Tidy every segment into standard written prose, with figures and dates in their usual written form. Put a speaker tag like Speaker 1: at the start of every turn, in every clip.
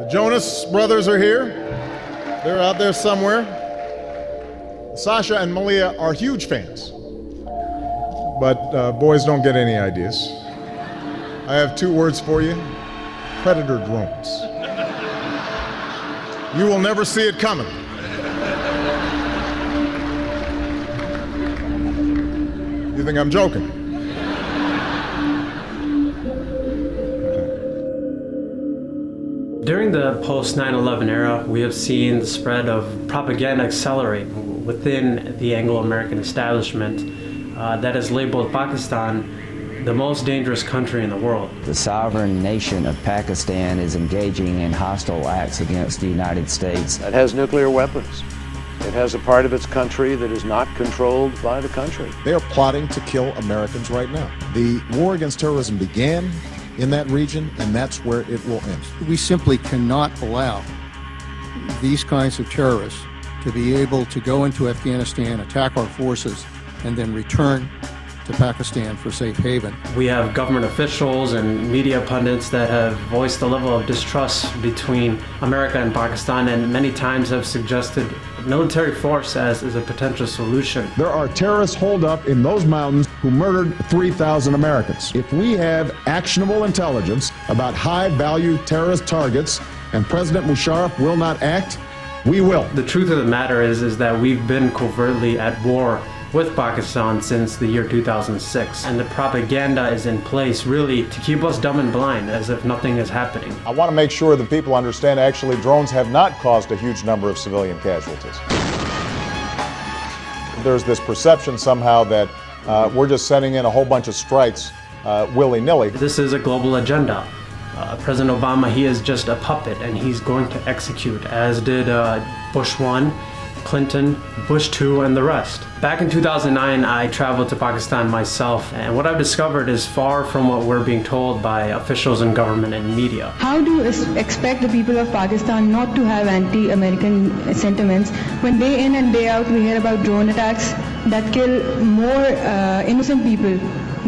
Speaker 1: The Jonas brothers are here. They're out there somewhere. Sasha and Malia are huge fans. But boys don't get any ideas. I have 2 words for you. Predator drones. You will never see it coming. You think I'm joking?
Speaker 2: During the post 9/11 era, we have seen the spread of propaganda accelerate within the Anglo-American establishment that has labeled Pakistan the most dangerous country in the world.
Speaker 3: The sovereign nation of Pakistan is engaging in hostile acts against the United States.
Speaker 4: It has nuclear weapons. It has a part of its country that is not controlled by the country.
Speaker 1: They are plotting to kill Americans right now. The war against terrorism began in that region, and that's where it will end.
Speaker 5: We simply cannot allow these kinds of terrorists to be able to go into Afghanistan, attack our forces, and then return to Pakistan for safe haven.
Speaker 2: We have government officials and media pundits that have voiced a level of distrust between America and Pakistan, and many times have suggested military force as a potential solution.
Speaker 1: There are terrorists holed up in those mountains who murdered 3,000 Americans. If we have actionable intelligence about high-value terrorist targets and President Musharraf will not act, we will.
Speaker 2: The truth of the matter is that we've been covertly at war with Pakistan since the year 2006, and the propaganda is in place really to keep us dumb and blind, as if nothing is happening.
Speaker 1: I want to make sure that people understand actually drones have not caused a huge number of civilian casualties. There's this perception somehow that we're just sending in a whole bunch of strikes willy-nilly.
Speaker 2: This is a global agenda. President Obama, he is just a puppet, and he's going to execute, as did Bush 1, Clinton, Bush 2, and the rest. Back in 2009, I traveled to Pakistan myself, and what I've discovered is far from what we're being told by officials in government and media.
Speaker 6: How do you expect the people of Pakistan not to have anti-American sentiments when day in and day out we hear about drone attacks that kill more innocent people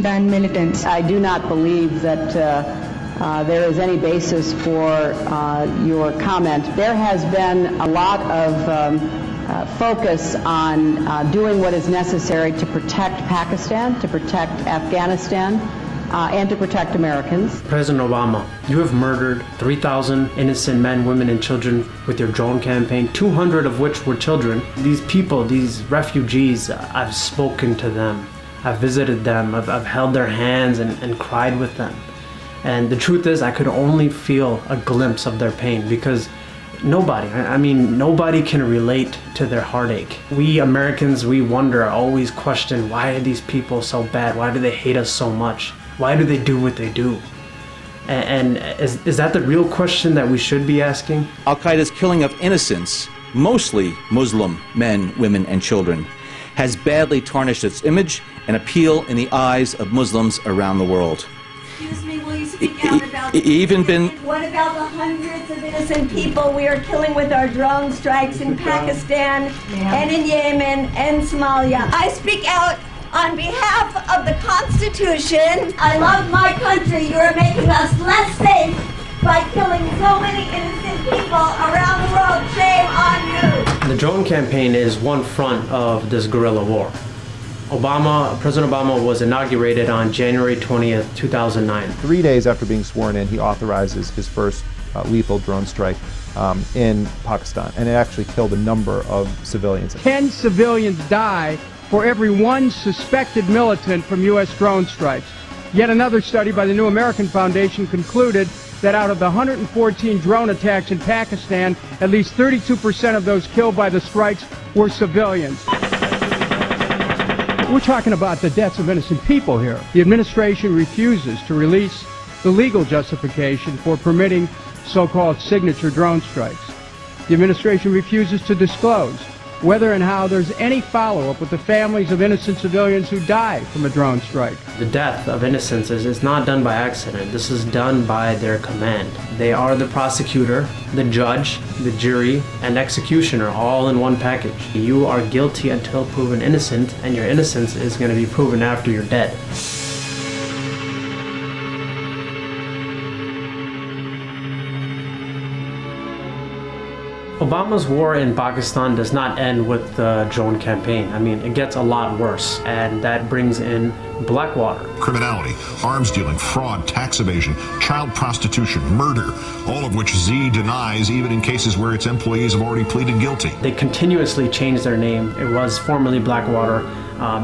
Speaker 6: than militants?
Speaker 7: I do not believe that there is any basis for your comment. There has been a lot of focus on doing what is necessary to protect Pakistan, to protect Afghanistan, and to protect Americans.
Speaker 2: President Obama, you have murdered 3,000 innocent men, women, and children with your drone campaign, 200 of which were children. These people, these refugees, I've spoken to them. I've visited them. I've held their hands and cried with them. And the truth is, I could only feel a glimpse of their pain, because nobody can relate to their heartache. We Americans, we wonder, always question, why are these people so bad? Why do they hate us so much? Why do they do what they do? And is that the real question that we should be asking?
Speaker 8: Al-Qaeda's killing of innocents, mostly Muslim men, women, and children, has badly tarnished its image and appeal in the eyes of Muslims around the world.
Speaker 9: Excuse me, will you speak out about
Speaker 8: What
Speaker 9: about the hundreds of innocent people we are killing with our drone strikes in Pakistan and in Yemen and Somalia? I speak out on behalf of the Constitution. I love my country. You are making us less safe by killing so many innocent people around the world. Shame on you.
Speaker 2: The drone campaign is one front of this guerrilla war. President Obama was inaugurated on January 20th, 2009.
Speaker 10: 3 days after being sworn in, he authorizes his first lethal drone strike in Pakistan, and it actually killed a number of civilians.
Speaker 11: 10 civilians die for every one suspected militant from U.S. drone strikes. Yet another study by the New American Foundation concluded that out of the 114 drone attacks in Pakistan, at least 32% of those killed by the strikes were civilians. We're talking about the deaths of innocent people here. The administration refuses to release the legal justification for permitting so-called signature drone strikes. The administration refuses to disclose whether and how there's any follow-up with the families of innocent civilians who died from a drone strike.
Speaker 2: The death of innocents is not done by accident. This is done by their command. They are the prosecutor, the judge, the jury, and executioner all in one package. You are guilty until proven innocent, and your innocence is going to be proven after you're dead. Obama's war in Pakistan does not end with the drone campaign. I mean, it gets a lot worse, and that brings in Blackwater.
Speaker 12: Criminality, arms dealing, fraud, tax evasion, child prostitution, murder, all of which Z denies even in cases where its employees have already pleaded guilty.
Speaker 2: They continuously change their name. It was formerly Blackwater.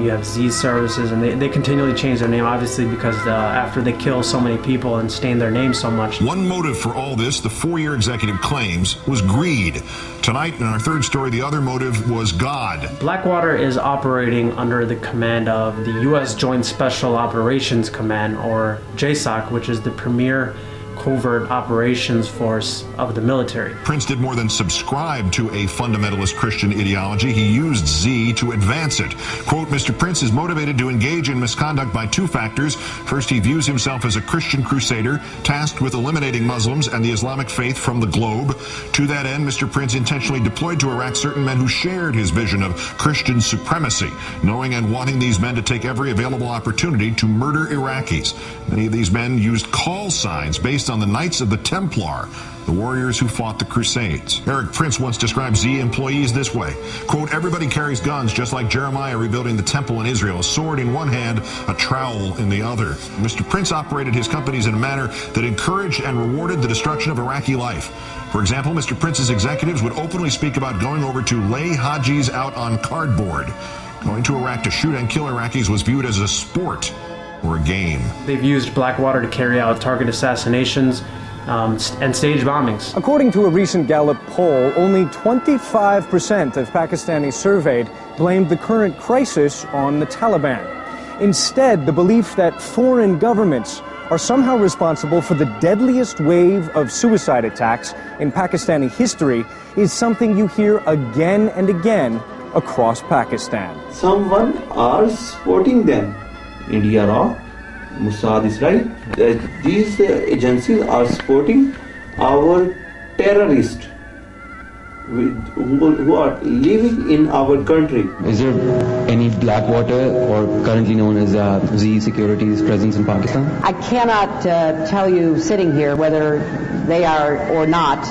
Speaker 2: You have Z Services, and they continually change their name, obviously, because after they kill so many people and stain their name so much.
Speaker 12: One motive for all this, the four-year executive claims, was greed. Tonight, in our third story, the other motive was God.
Speaker 2: Blackwater is operating under the command of the U.S. Joint Special Operations Command, or JSOC, which is the premier covert operations force of the military.
Speaker 12: Prince did more than subscribe to a fundamentalist Christian ideology. He used Z to advance it. Quote, Mr. Prince is motivated to engage in misconduct by two factors. First, he views himself as a Christian crusader, tasked with eliminating Muslims and the Islamic faith from the globe. To that end, Mr. Prince intentionally deployed to Iraq certain men who shared his vision of Christian supremacy, knowing and wanting these men to take every available opportunity to murder Iraqis. Many of these men used call signs based on the Knights of the Templar, the warriors who fought the Crusades. Eric Prince once described Z employees this way, quote, everybody carries guns just like Jeremiah rebuilding the temple in Israel, a sword in one hand, a trowel in the other. Mr. Prince operated his companies in a manner that encouraged and rewarded the destruction of Iraqi life. For example, Mr. Prince's executives would openly speak about going over to lay Hajis out on cardboard. Going to Iraq to shoot and kill Iraqis was viewed as a sport or a game.
Speaker 2: They've used Blackwater to carry out target assassinations and stage bombings.
Speaker 13: According to a recent Gallup poll, only 25% of Pakistanis surveyed blamed the current crisis on the Taliban. Instead, the belief that foreign governments are somehow responsible for the deadliest wave of suicide attacks in Pakistani history is something you hear again and again across Pakistan.
Speaker 14: Someone are supporting them. India Law, Mossad Israel. These agencies are supporting our terrorists who are living in our country.
Speaker 15: Is there any Blackwater or currently known as Z Security's presence in Pakistan?
Speaker 7: I cannot tell you sitting here whether they are or not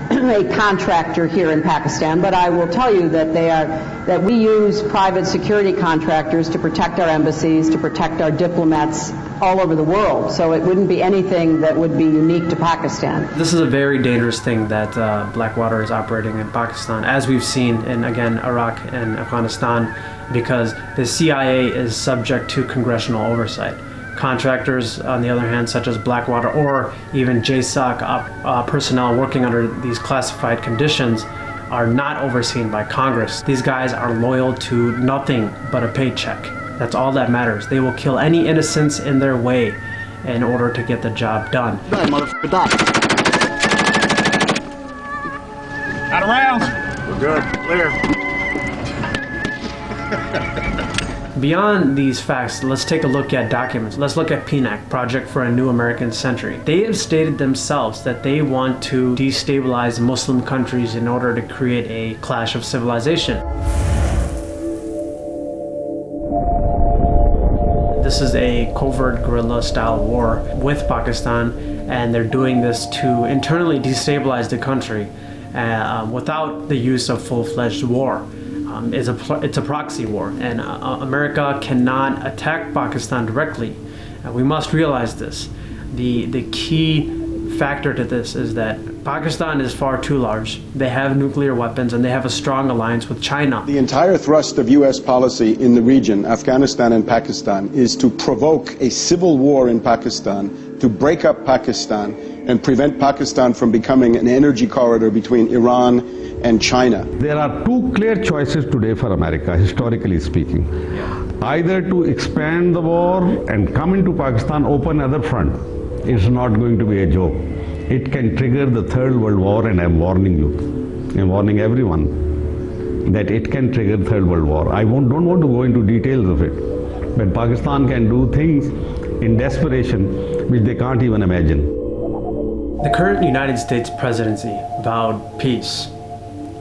Speaker 7: a contractor here in Pakistan, but I will tell you that we use private security contractors to protect our embassies, to protect our diplomats all over the world. So it wouldn't be anything that would be unique to Pakistan.
Speaker 2: This is a very dangerous thing that Blackwater is operating in Pakistan, as we've seen in, again, Iraq and Afghanistan, because the CIA is subject to congressional oversight. Contractors, on the other hand, such as Blackwater or even JSOC personnel working under these classified conditions, are not overseen by Congress. These guys are loyal to nothing but a paycheck. That's all that matters. They will kill any innocents in their way in order to get the job done.
Speaker 16: Die, motherfucker, die. Out of rounds.
Speaker 12: We're good. Clear.
Speaker 2: Beyond these facts, let's take a look at documents. Let's look at PNAC, Project for a New American Century. They have stated themselves that they want to destabilize Muslim countries in order to create a clash of civilization. This is a covert guerrilla-style war with Pakistan, and they're doing this to internally destabilize the country without the use of full-fledged war. It's a proxy war, and America cannot attack Pakistan directly. We must realize this. The key factor to this is that Pakistan is far too large. They have nuclear weapons, and they have a strong alliance with China.
Speaker 17: The entire thrust of U.S. policy in the region, Afghanistan and Pakistan, is to provoke a civil war in Pakistan, to break up Pakistan, and prevent Pakistan from becoming an energy corridor between Iran and China.
Speaker 18: There are two clear choices today for America, historically speaking. Either to expand the war and come into Pakistan, open other front. It's not going to be a joke. It can trigger the Third World War, and I'm warning you. I'm warning everyone that it can trigger Third World War. I don't want to go into details of it, but Pakistan can do things in desperation which they can't even imagine.
Speaker 2: The current United States presidency vowed peace.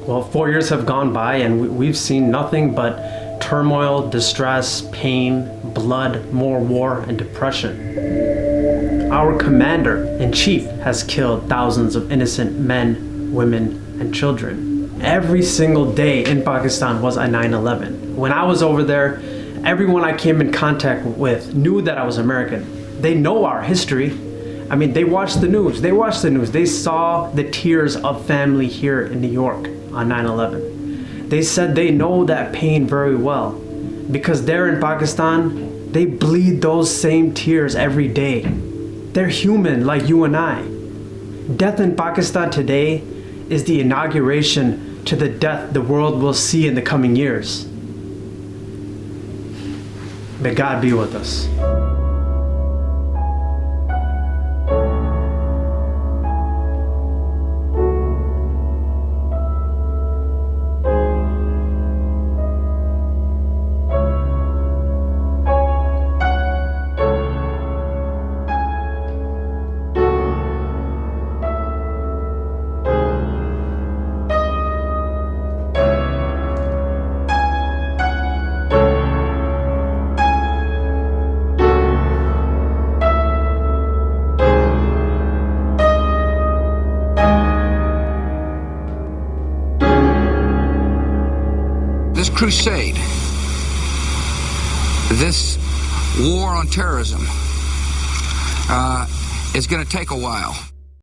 Speaker 2: Well, 4 years have gone by, and we've seen nothing but turmoil, distress, pain, blood, more war, and depression. Our commander-in-chief has killed thousands of innocent men, women, and children. Every single day in Pakistan was a 9/11. When I was over there, everyone I came in contact with knew that I was American. They know our history. I mean, they watched the news. They saw the tears of family here in New York on 9/11. They said they know that pain very well because there in Pakistan, they bleed those same tears every day. They're human like you and I. Death in Pakistan today is the inauguration to the death the world will see in the coming years. May God be with us.
Speaker 19: This crusade, this war on terrorism, is going to take a while.